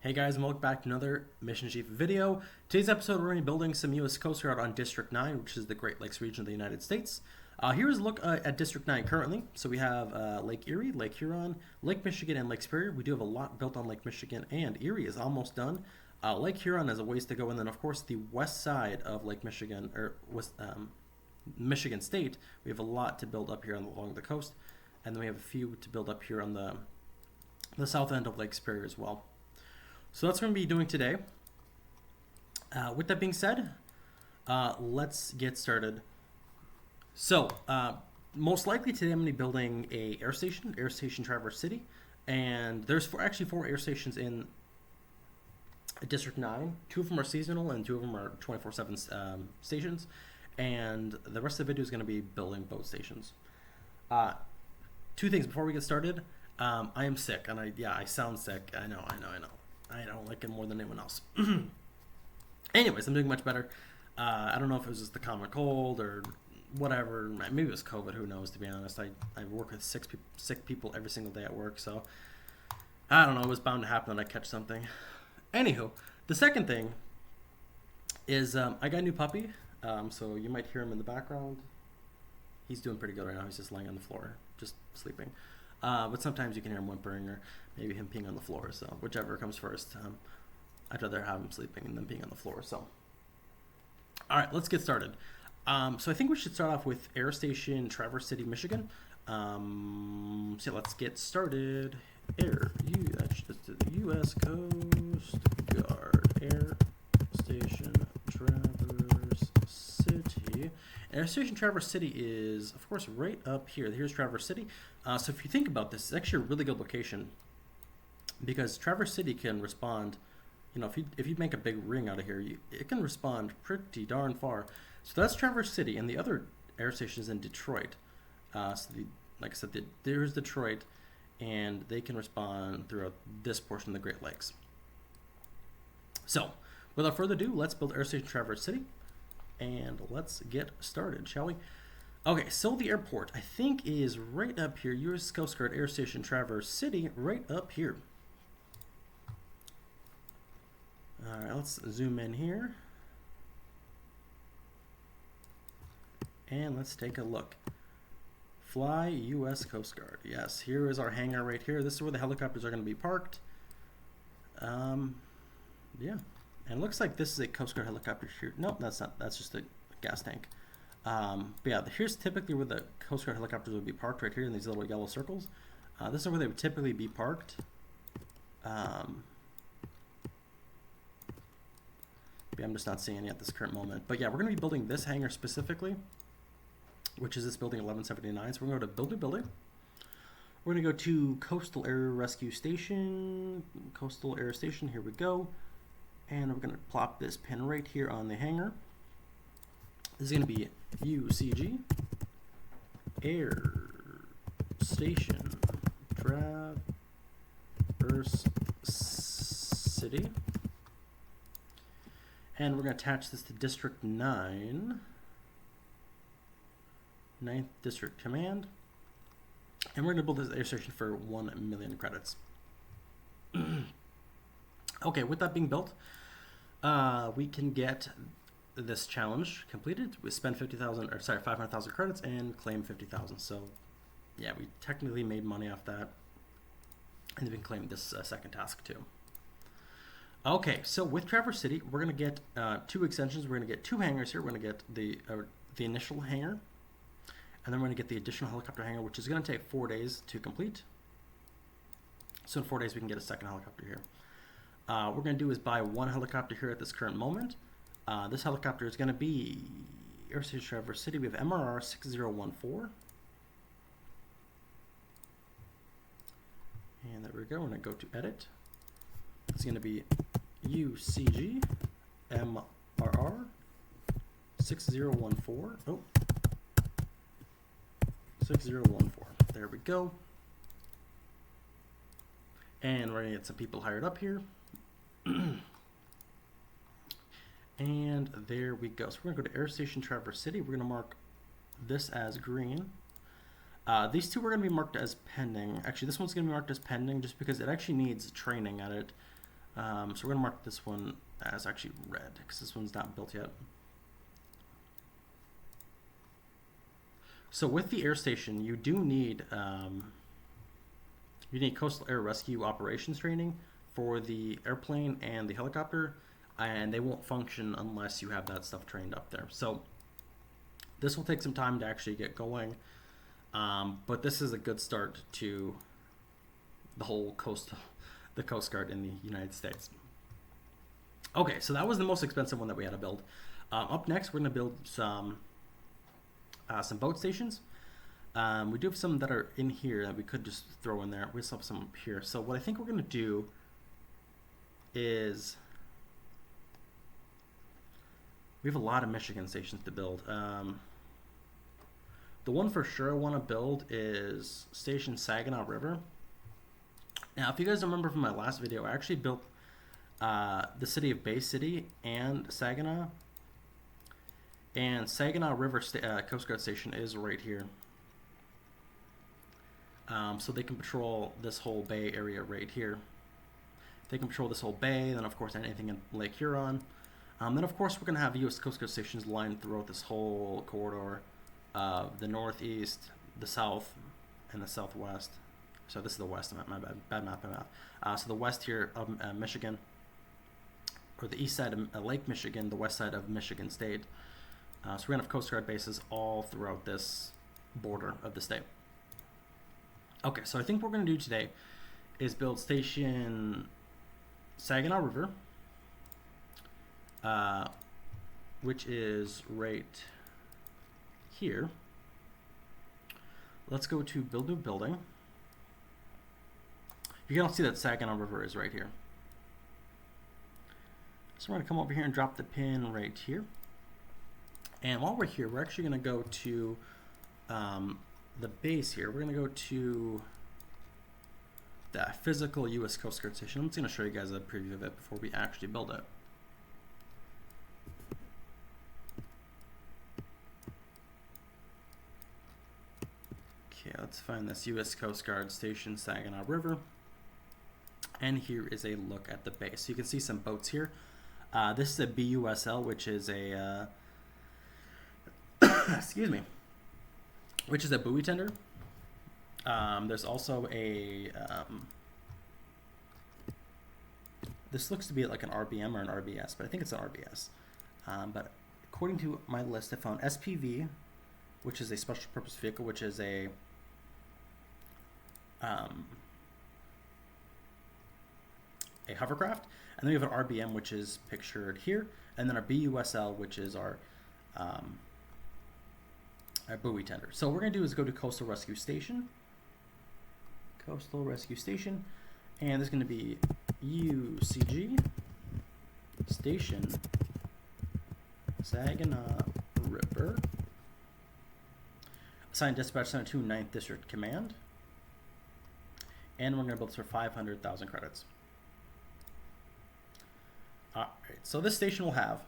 Hey guys, and welcome back to another Mission Chief video. Today's episode, we're going to be building some U.S. Coast Guard on District 9, which is the Great Lakes region of the United States. Here's a look at District 9 currently. So we have Lake Erie, Lake Huron, Lake Michigan, and Lake Superior. We do have a lot built on Lake Michigan, and Erie is almost done. Lake Huron has a ways to go, and then of course the west side of Lake Michigan, or Michigan State, we have a lot to build up here along the coast, and then we have a few to build up here on the south end of Lake Superior as well. So that's what I'm going to be doing today. With that being said, let's get started. So, most likely today I'm going to be building a Air Station Traverse City. And there's actually four air stations in District 9. Two of them are seasonal and two of them are 24/7 stations. And the rest of the video is going to be building boat stations. Two things before we get started. I am sick, and I sound sick. I know. I don't like it more than anyone else. Anyways, I'm doing much better. I don't know if it was just the common cold or whatever. Maybe it was COVID. Who knows, to be honest. I work with sick people every single day at work, so I don't know. It was bound to happen that I catch something. Anywho, the second thing is I got a new puppy, so you might hear him in the background. He's doing pretty good right now. He's just laying on the floor, just sleeping. But sometimes you can hear him whimpering or maybe him peeing on the floor. So whichever comes first. I'd rather have him sleeping than peeing on the floor. So, all right, let's get started. So I think we should start off with Air Station Traverse City, Michigan. So let's get started. That's just the U.S. Coast Guard Air Station Traverse City. Air Station Traverse City is, of course, right up here. Here's Traverse City. So if you think about this, it's actually a really good location because Traverse City can respond. You know, if you make a big ring out of here, it can respond pretty darn far. So that's Traverse City, and the other air station is in Detroit. Like I said, there's Detroit, and they can respond throughout this portion of the Great Lakes. So, without further ado, let's build Air Station Traverse City. And let's get started, shall we? Okay, so the airport, I think, is right up here. U.S. Coast Guard Air Station Traverse City, right up here. All right, let's zoom in here. And let's take a look. Fly U.S. Coast Guard. Yes, here is our hangar right here. This is where the helicopters are going to be parked. Yeah. And it looks like this is a Coast Guard helicopter here. Nope, that's not. That's just a gas tank. But yeah, here's typically where the Coast Guard helicopters would be parked, right here in these little yellow circles. This is where they would typically be parked. Yeah, I'm just not seeing any at this current moment. But yeah, we're going to be building this hangar specifically, which is this building 1179. So we're going to go to building. We're going to go to Coastal Air Rescue Station. Coastal Air Station, here we go. And we're going to plop this pin right here on the hangar. This is going to be UCG Air Station Traverse City. And we're going to attach this to District 9. 9th District Command. And we're going to build this air station for 1 million credits. Okay, with that being built, we can get this challenge completed. We spend 500,000 credits and claim 50,000. So, yeah, we technically made money off that, and we can claim this second task too. Okay, so with Traverse City, we're gonna get two extensions. We're gonna get two hangars here. We're gonna get the initial hangar, and then we're gonna get the additional helicopter hangar, which is gonna take 4 days to complete. So in 4 days, we can get a second helicopter here. What we're going to do is buy one helicopter here at this current moment. This helicopter is going to be Air Station Traverse City. We have MRR 6014. And there we go. We're going to go to edit. It's going to be UCG MRR 6014. Oh, 6014. There we go. And we're going to get some people hired up here. And there we go. So we're going to go to Air Station Traverse City. We're going to mark this as green. These two are going to be marked as pending. Actually, this one's going to be marked as pending just because it actually needs training at it. So we're going to mark this one as actually red because this one's not built yet. So with the air station, you do need coastal air rescue operations training for the airplane and the helicopter, and they won't function unless you have that stuff trained up there. So this will take some time to actually get going, but this is a good start to the whole Coast Guard in the United States. Okay, so that was the most expensive one that we had to build. Up next, we're going to build some boat stations. We do have some that are in here that we could just throw in there. We still have some up here. So what I think we're going to do is we have a lot of Michigan stations to build. The one for sure I want to build is Station Saginaw River. Now, if you guys remember from my last video, I actually built the city of Bay City and Saginaw. And Saginaw River Coast Guard Station is right here. So they can patrol this whole bay area right here. They can patrol this whole bay, then of course anything in Lake Huron. Then of course we're going to have U.S. Coast Guard stations lined throughout this whole corridor of the northeast, the south, and the southwest. So this is the west, my bad map. So the west here of Michigan, or the east side of Lake Michigan, the west side of Michigan State. So we're going to have Coast Guard bases all throughout this border of the state. Okay, so I think what we're going to do today is build Station Saginaw River, which is right here. Let's go to build new building. You can see that Saginaw River is right here. So we're going to come over here and drop the pin right here. And while we're here, we're actually going to go to the base here. We're going to go to the physical U.S. Coast Guard station. I'm just going to show you guys a preview of it before we actually build it. Okay, let's find this U.S. Coast Guard station, Saginaw River. And here is a look at the base. So you can see some boats here. This is a BUSL, which is a excuse me, which is a buoy tender. There's also a this looks to be like an RBM or an RBS, but I think it's an RBS. But according to my list, I found SPV, which is a special purpose vehicle, which is a hovercraft, and then we have an RBM, which is pictured here, and then our BUSL, which is our buoy tender. So what we're going to do is go to Coastal Rescue Station. Coastal Rescue Station, and there's going to be UCG Station Saginaw River. Assigned Dispatch Center to 9th District Command. And we're going to build this for 500,000 credits. Alright, so this station will have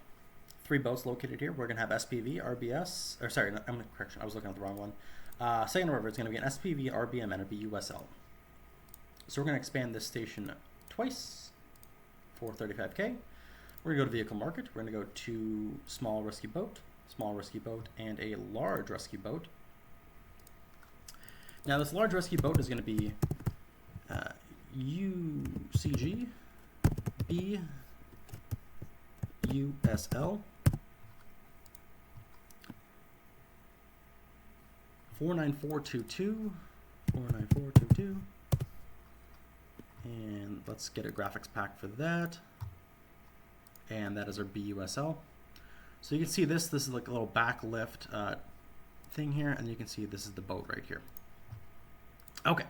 3 boats located here. We're going to have SPV, RBS, or sorry, correction, I was looking at the wrong one. Saginaw River is going to be an SPV, RBM, and a BUSL. So we're going to expand this station twice for 35K. We're going to go to Vehicle Market. We're going to go to Small Rescue Boat, and a Large Rescue Boat. Now this Large Rescue Boat is going to be UCG BUSL 49422, and let's get a graphics pack for that. And that is our BUSL. So you can see this is like a little back lift thing here, and you can see this is the boat right here. Okay,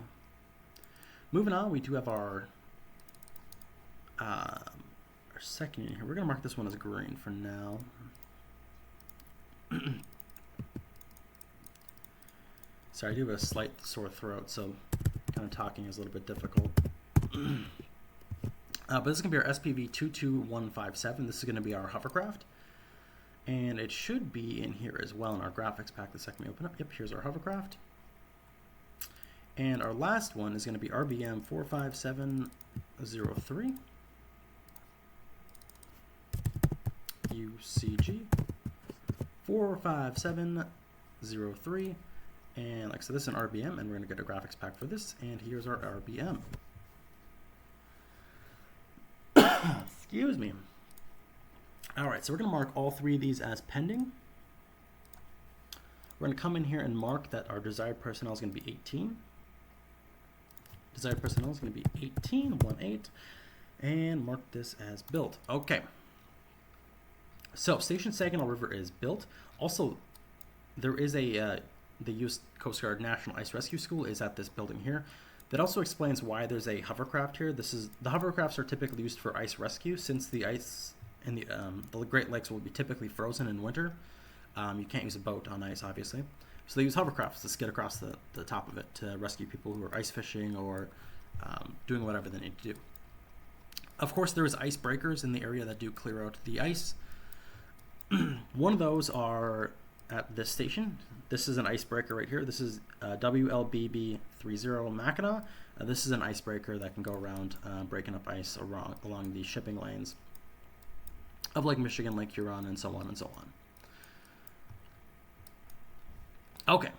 moving on, we do have our second unit here. We're going to mark this one as green for now. Sorry, I do have a slight sore throat, so kind of talking is a little bit difficult. But this is going to be our SPV 22157. This is going to be our hovercraft. And it should be in here as well in our graphics pack the second we open up. Yep, here's our hovercraft. And our last one is going to be RBM 45703. UCG 45703. And like so, this is an RBM, and we're going to get a graphics pack for this. And here's our RBM. Excuse me. All right, so we're going to mark all three of these as pending. We're going to come in here and mark that our desired personnel is going to be 18. Desired personnel is going to be 18, 18, and mark this as built. Okay. So Station Saginaw River is built. Also, there is a the U.S. Coast Guard National Ice Rescue School is at this building here. That also explains why there's a hovercraft here. The hovercrafts are typically used for ice rescue, since the ice in the Great Lakes will be typically frozen in winter. You can't use a boat on ice, obviously. So they use hovercrafts to skid across the top of it to rescue people who are ice fishing or doing whatever they need to do. Of course, there is icebreakers in the area that do clear out the ice. One of those are at this station. This is an icebreaker right here. This is WLBB30 Mackinac. This is an icebreaker that can go around breaking up ice along the shipping lanes of Lake Michigan, Lake Huron, and so on and so on. Okay,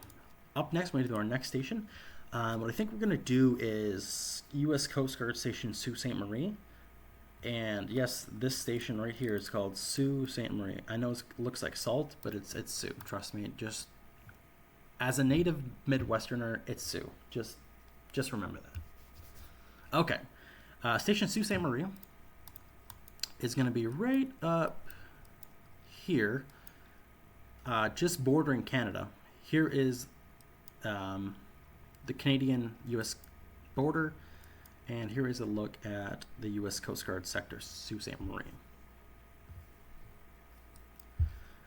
up next, we're going to do our next station. What I think we're going to do is U.S. Coast Guard Station Sault Ste. Marie. And yes, this station right here is called Sault Ste. Marie. I know it looks like salt, but it's Sioux. Trust me. Just as a native Midwesterner, it's Sioux. Just remember that. Okay, Station Sault Ste. Marie is going to be right up here, just bordering Canada. Here is the Canadian-U.S. border, and here is a look at the U.S. Coast Guard sector, Sault Ste. Marie.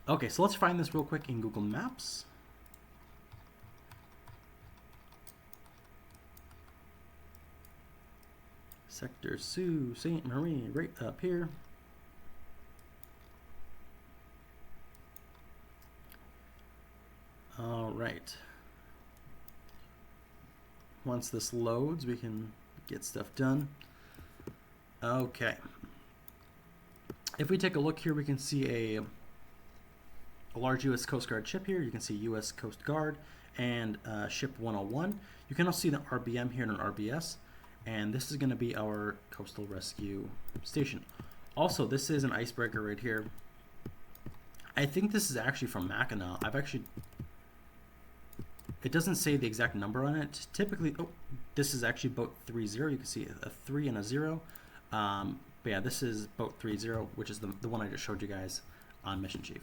Okay, so let's find this real quick in Google Maps. Sector Sault Ste. Marie, right up here. All right. Once this loads, we can get stuff done. Okay. If we take a look here, we can see a large U.S. Coast Guard ship here. You can see U.S. Coast Guard and ship 101. You can also see the RBM here and an RBS. And this is going to be our coastal rescue station. Also, this is an icebreaker right here. I think this is actually from Mackinac. It doesn't say the exact number on it. Typically, this is actually boat 30. You can see a 3 and a 0. But yeah, this is boat 30, which is the one I just showed you guys on Mission Chief.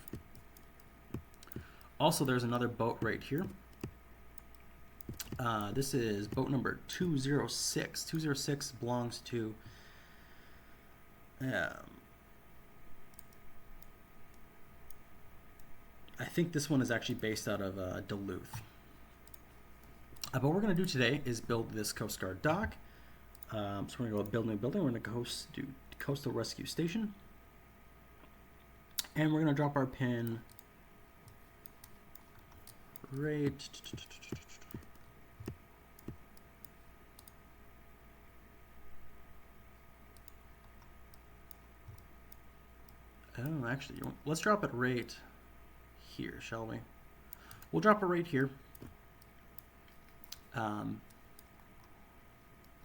Also, there's another boat right here. This is boat number 206. 206 belongs to I think this one is actually based out of Duluth. But what we're going to do today is build this Coast Guard dock. So we're going to go build new building. We're going to do Coastal Rescue Station. And we're going to drop our pin right... Oh, actually, let's drop it right here, shall we? We'll drop it right here.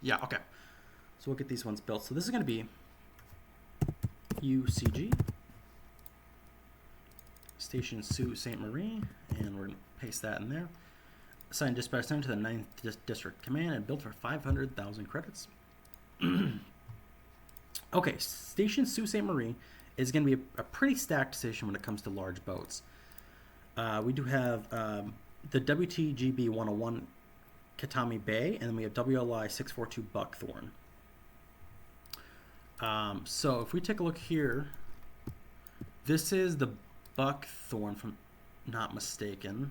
Yeah, okay. So we'll get these ones built. So this is going to be UCG, Station Sault Ste. Marie, and we're going to paste that in there. Assign dispatch center to the 9th District Command and built for 500,000 credits. Okay, Station Sault Ste. Marie is going to be a pretty stacked station when it comes to large boats. We do have the WTGB 101 Katami Bay, and then we have WLI 642 Buckthorn. So if we take a look here, this is the Buckthorn, if I'm not mistaken.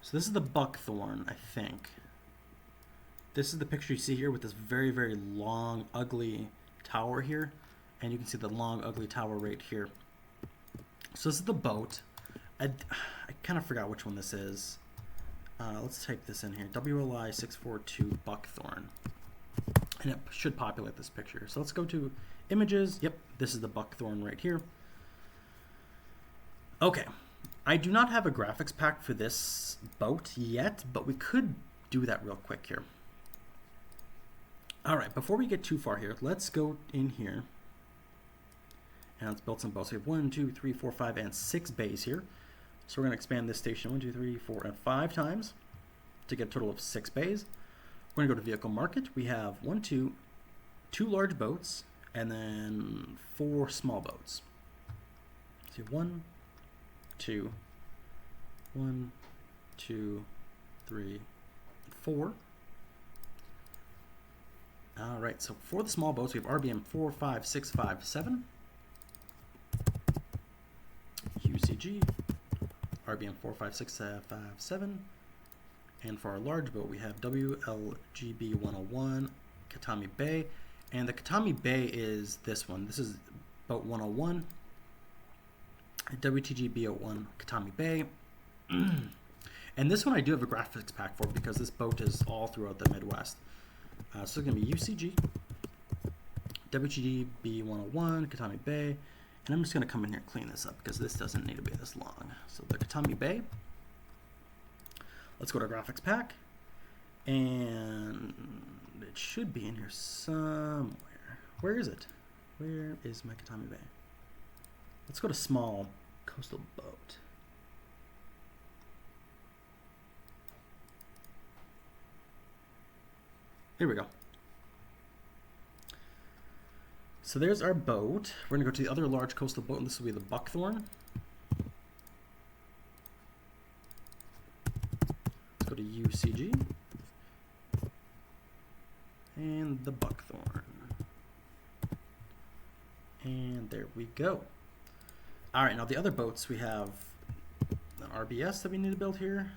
So this is the Buckthorn, I think. This is the picture you see here with this very, very long, ugly tower here. And you can see the long, ugly tower right here. So this is the boat. I kind of forgot which one this is. Let's type this in here. WLI 642 Buckthorn. And and it should populate this picture. So let's go to images. Yep, this is the buckthorn right here. Okay, I do not have a graphics pack for this boat yet, but we could do that real quick here. All right, before we get too far here, let's go in here and let's build some boats. We have 1, 2, 3, 4, 5, and 6 bays here. So we're going to expand this station 1, 2, 3, 4, and 5 times to get a total of 6 bays. We're going to go to vehicle market. We have 2 large boats and then 4 small boats. So 1, 2, 1, 2, 3, 4. All right, so for the small boats, we have RBM 4, 5, 6, 5, 7. UCG, RBM 4, 5, 6, 5, 7. And for our large boat, we have WLGB 101, Katami Bay. And the Katami Bay is this one. This is boat 101, WTG B01, Katami Bay. And this one I do have a graphics pack for because this boat is all throughout the Midwest. So it's going to be UCG, WTG B101, Katami Bay. And I'm just going to come in here and clean this up because this doesn't need to be this long. So the Katami Bay. Let's go to graphics pack. And it should be in here somewhere. Where is it? Where is my Katami Bay? Let's go to small coastal boat. Here we go. So there's our boat. We're going to go to the other large coastal boat, and this will be the Buckthorn. Let's go to UCG. And the Buckthorn. And there we go. All right, now the other boats, we have an RBS that we need to build here.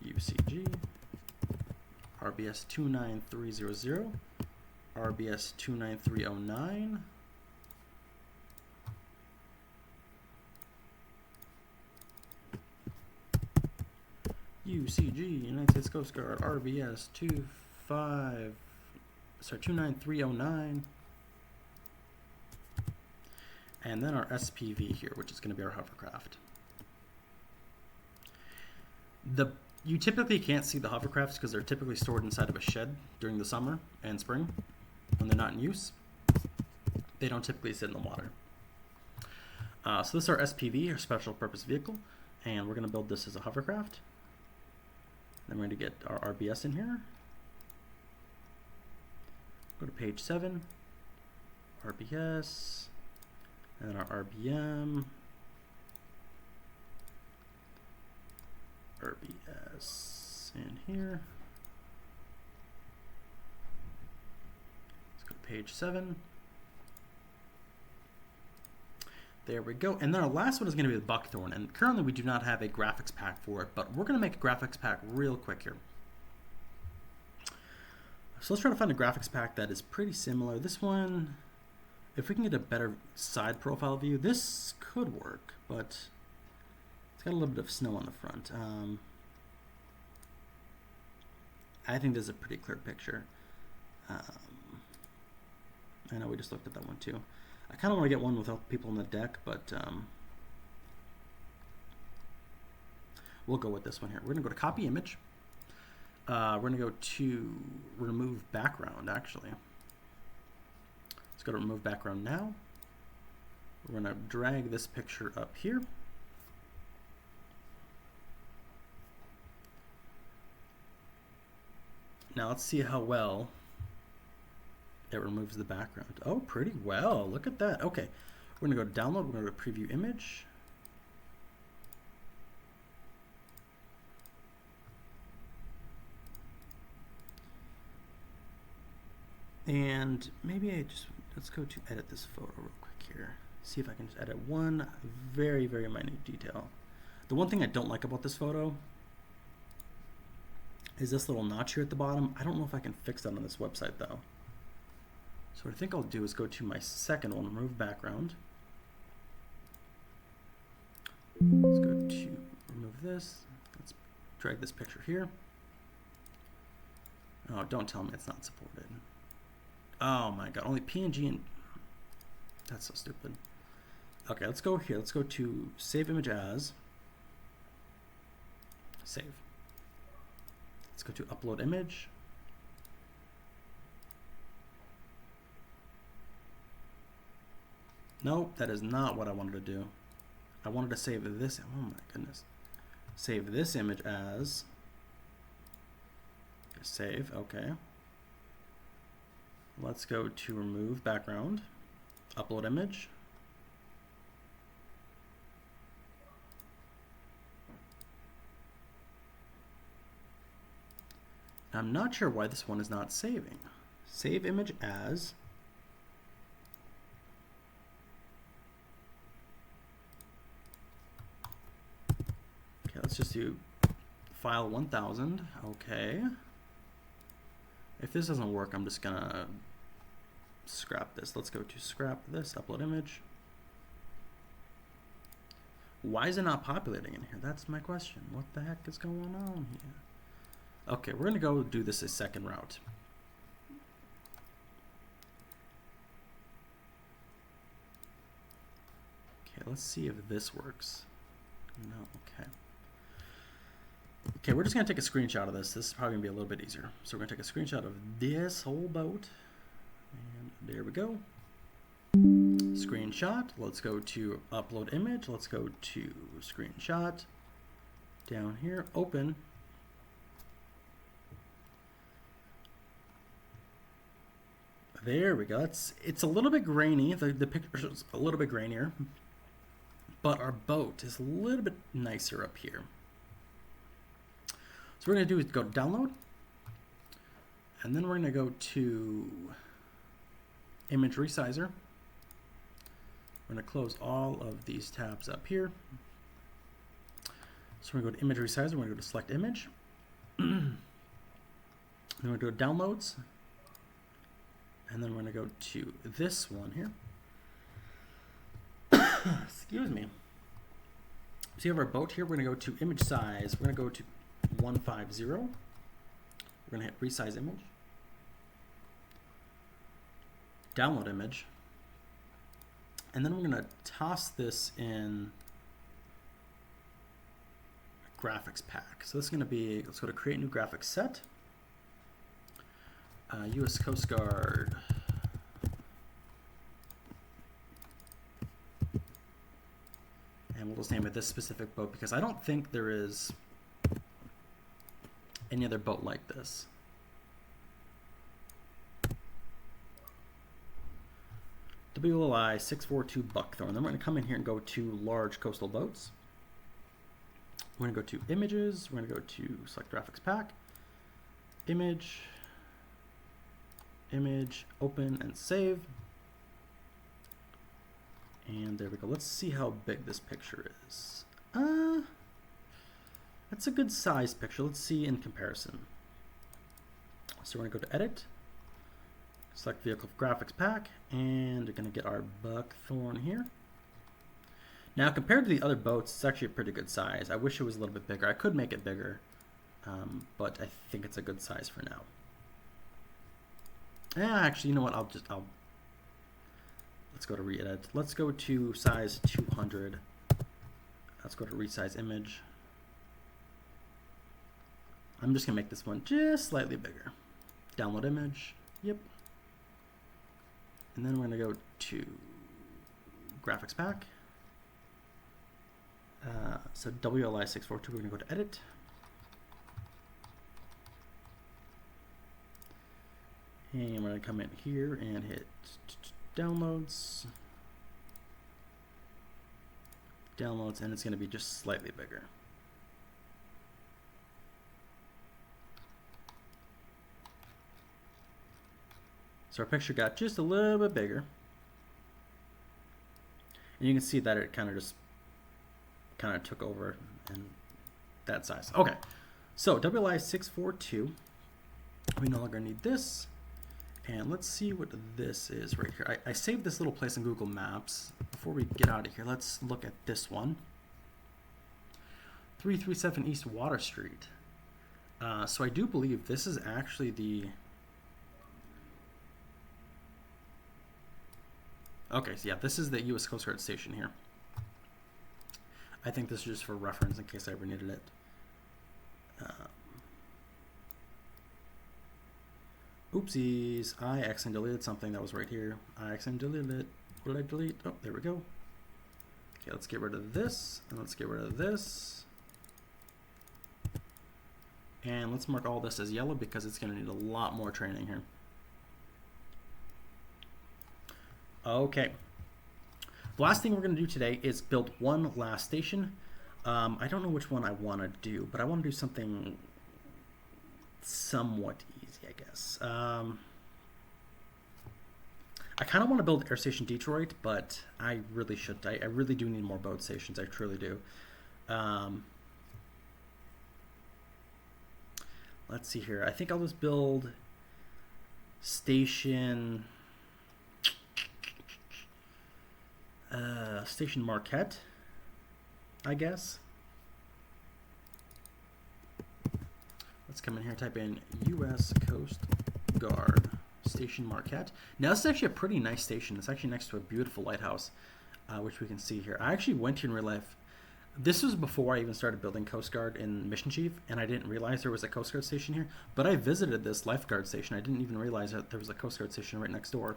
UCG. RBS 29300, RBS 29309, UCG, United States Coast Guard, RBS 29309, and then our SPV here, which is going to be our hovercraft. You typically can't see the hovercrafts because they're typically stored inside of a shed during the summer and spring when they're not in use. They don't typically sit in the water. So this is our SPV, our special purpose vehicle, and we're going to build this as a hovercraft. Then we're going to get our RBS in here. Go to page 7, RBS, and then our RBM. RBS in here. Let's go to page 7. There we go. And then our last one is going to be the Buckthorn. And currently we do not have a graphics pack for it, but we're going to make a graphics pack real quick here. So let's try to find a graphics pack that is pretty similar. This one, if we can get a better side profile view, this could work, but got a little bit of snow on the front. I think this is a pretty clear picture. I know we just looked at that one too. I kind of want to get one without people on the deck, but we'll go with this one here. We're going to go to copy image. We're going to go to remove background, actually. Let's go to remove background now. We're going to drag this picture up here. Now let's see how well it removes the background. Oh, pretty well. Look at that. Okay, we're going to go to download. We're going to go to preview image. And maybe let's go to edit this photo real quick here. See if I can just edit one very, very minute detail. The one thing I don't like about this photo is this little notch here at the bottom. I don't know if I can fix that on this website though. So what I think I'll do is go to my second one, remove background. Let's go to remove this. Let's drag this picture here. Oh, don't tell me it's not supported. Oh my god, only PNG and... That's so stupid. Okay, let's go here. Let's go to save image as. Save. Let's go to upload image. No, that is not what I wanted to do. I wanted to save this. Oh my goodness. Save this image as. Save, okay. Let's go to remove background. Upload image. I'm not sure why this one is not saving. Save image as. Okay, let's just do file 1000. Okay. If this doesn't work, I'm just gonna scrap this. Let's go to scrap this, upload image. Why is it not populating in here? That's my question. What the heck is going on here? Okay, we're gonna go do this a second route. Okay, let's see if this works. No, okay. Okay, we're just gonna take a screenshot of this. This is probably gonna be a little bit easier. So we're gonna take a screenshot of this whole boat. And there we go. Screenshot. Let's go to upload image. Let's go to screenshot. Down here, open. There we go. It's a little bit grainy. The picture is a little bit grainier, but our boat is a little bit nicer up here. So what we're gonna do is go to download, and then we're gonna go to image resizer. We're gonna close all of these tabs up here. So we're gonna go to image resizer. We're gonna go to select image. Then we're gonna go to downloads. And then we're going to go to this one here. Excuse me. So you have our boat here. We're going to go to image size. We're going to go to 150. We're going to hit resize image. Download image. And then we're going to toss this in a graphics pack. So this is going to be, let's go to create new graphics set. U.S. Coast Guard. And we'll just name it this specific boat because I don't think there is any other boat like this. WLI 642 Buckthorn. Then we're going to come in here and go to large coastal boats. We're going to go to images. We're going to go to select graphics pack. Image. Image, open and save. And there we go. Let's see how big this picture is. That's a good size picture. Let's see in comparison. So we're gonna go to edit, select vehicle graphics pack, and we're gonna get our Buckthorn here. Now compared to the other boats, it's actually a pretty good size. I wish it was a little bit bigger. I could make it bigger, but I think it's a good size for now. Yeah, actually, you know what? Let's go to re-edit. Let's go to size 200. Let's go to resize image. I'm just gonna make this one just slightly bigger. Download image. Yep. And then we're gonna go to graphics pack. So WLI 642. We're gonna go to edit. And we're going to come in here and hit downloads. Downloads, and it's going to be just slightly bigger. So our picture got just a little bit bigger. And you can see that it kind of took over and that size. Okay, so WLI 642. We no longer need this. And let's see what this is right here. I saved this little place in Google Maps. Before we get out of here, let's look at this one. 337 East Water Street. So I do believe this is actually the... Okay, so yeah, this is the U.S. Coast Guard station here. I think this is just for reference in case I ever needed it. Oopsies, I accidentally deleted something that was right here. I accidentally deleted it. What did I delete? Oh, there we go. Okay, let's get rid of this, and let's get rid of this. And let's mark all this as yellow because it's going to need a lot more training here. Okay. The last thing we're going to do today is build one last station. I don't know which one I want to do, but I want to do something somewhat easy, I guess. I kind of want to build Air Station Detroit, but I really shouldn't. I really do need more boat stations. I truly do. Let's see here. I think I'll just build Station Marquette, I guess. Let's come in here and type in U.S. Coast Guard Station Marquette. Now this is actually a pretty nice station. It's actually next to a beautiful lighthouse, which we can see here. I actually went here in real life. This was before I even started building Coast Guard in Mission Chief, and I didn't realize there was a Coast Guard station here. But I visited this lifeguard station. I didn't even realize that there was a Coast Guard station right next door.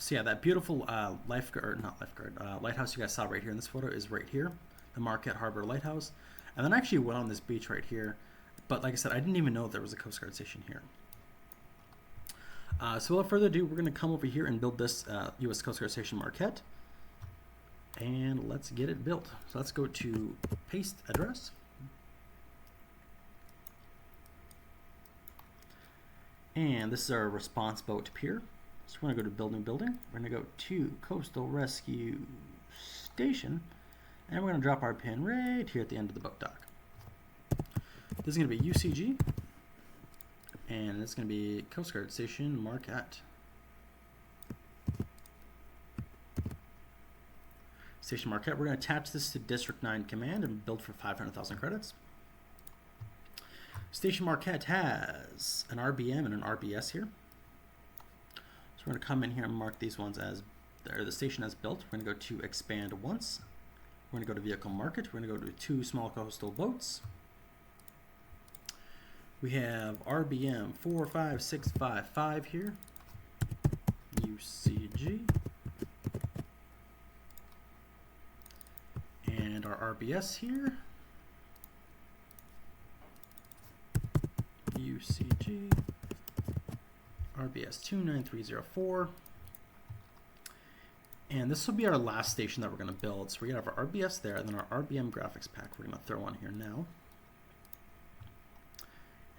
So yeah, that beautiful lighthouse you guys saw right here in this photo is right here, the Marquette Harbor Lighthouse. And then I actually went on this beach right here, but like I said, I didn't even know there was a Coast Guard station here. So without further ado, we're going to come over here and build this U.S. Coast Guard Station Marquette, and let's get it built. So let's go to paste address. And this is our response boat pier. So we're going to go to build new building. We're going to go to Coastal Rescue Station, and we're going to drop our pin right here at the end of the boat dock. This is going to be UCG, and it's going to be Coast Guard Station Marquette. Station Marquette, we're going to attach this to District 9 Command and build for 500,000 credits. Station Marquette has an RBM and an RBS here. So we're going to come in here and mark these ones as the station as built. We're going to go to expand once. We're going to go to vehicle market. We're going to go to 2 small coastal boats. We have RBM 45655 here. UCG. And our RBS here. UCG. RBS 29304. And this will be our last station that we're going to build. So we have our RBS there, and then our RBM graphics pack we're going to throw on here now.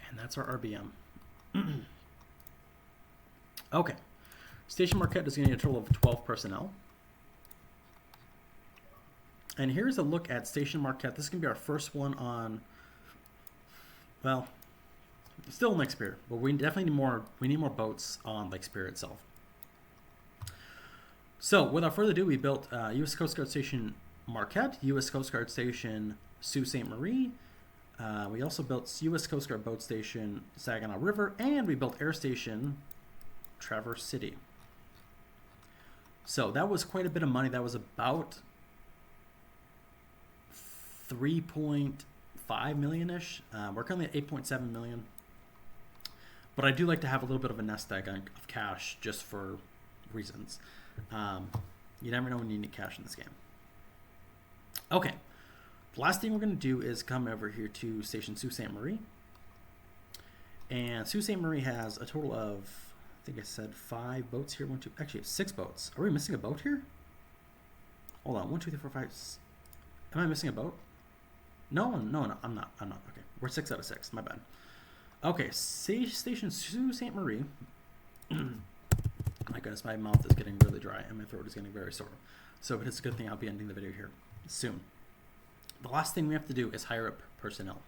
And that's our RBM. Okay. Station Marquette is going to need a total of 12 personnel. And here's a look at Station Marquette. This is going to be our first one on, well, still Lake Superior, but we definitely need more. We need more boats on Lake Superior itself. So, without further ado, we built U.S. Coast Guard Station Marquette, U.S. Coast Guard Station Sault Ste. Marie. We also built U.S. Coast Guard Boat Station Saginaw River, and we built Air Station Traverse City. So that was quite a bit of money. That was about 3.5 million-ish. We're currently at 8.7 million. But I do like to have a little bit of a nest egg of cash just for reasons. You never know when you need cash in this game. Okay. The last thing we're going to do is come over here to Station Sault Ste. Marie. And Sault Ste. Marie has a total of, I think I said 5 boats here. Actually, 6 boats. Are we missing a boat here? Hold on. 1, 2, 3, 4, 5. Am I missing a boat? No, I'm not. Okay. We're 6 out of 6. My bad. Okay. Station Sault Ste. Marie. My goodness, my mouth is getting really dry and my throat is getting very sore. So it's a good thing I'll be ending the video here soon. The last thing we have to do is hire up personnel.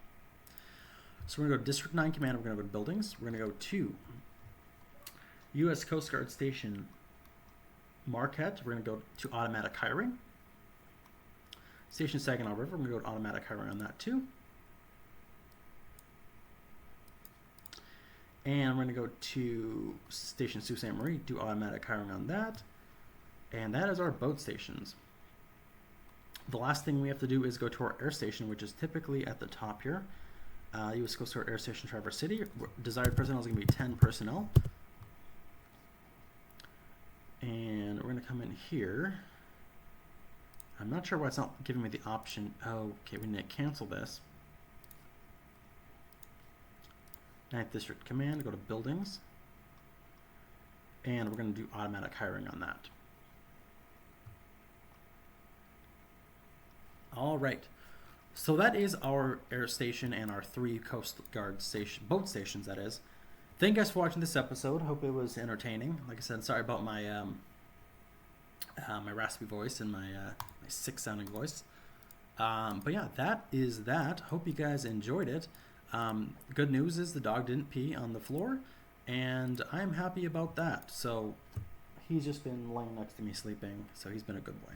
So we're going to go to District 9 Command. We're going to go to Buildings. We're going to go to U.S. Coast Guard Station Marquette. We're going to go to Automatic Hiring. Station Saginaw River, we're going to go to automatic hiring on that too. And we're going to go to Station Sault Ste. Marie, do automatic hiring on that. And that is our boat stations. The last thing we have to do is go to our air station, which is typically at the top here. U.S. Coast Guard Air Station, Traverse City. Desired personnel is going to be 10 personnel. And we're going to come in here. I'm not sure why it's not giving me the option. Oh, okay, we need to cancel this. 9th District Command, go to Buildings. And we're going to do automatic hiring on that. All right. So that is our air station and our 3 Coast Guard station, boat stations, that is. Thank you guys for watching this episode. Hope it was entertaining. Like I said, sorry about my my raspy voice and my sick sounding voice. But yeah, that is that. Hope you guys enjoyed it. Good news is the dog didn't pee on the floor, and I'm happy about that. So he's just been laying next to me sleeping, so he's been a good boy.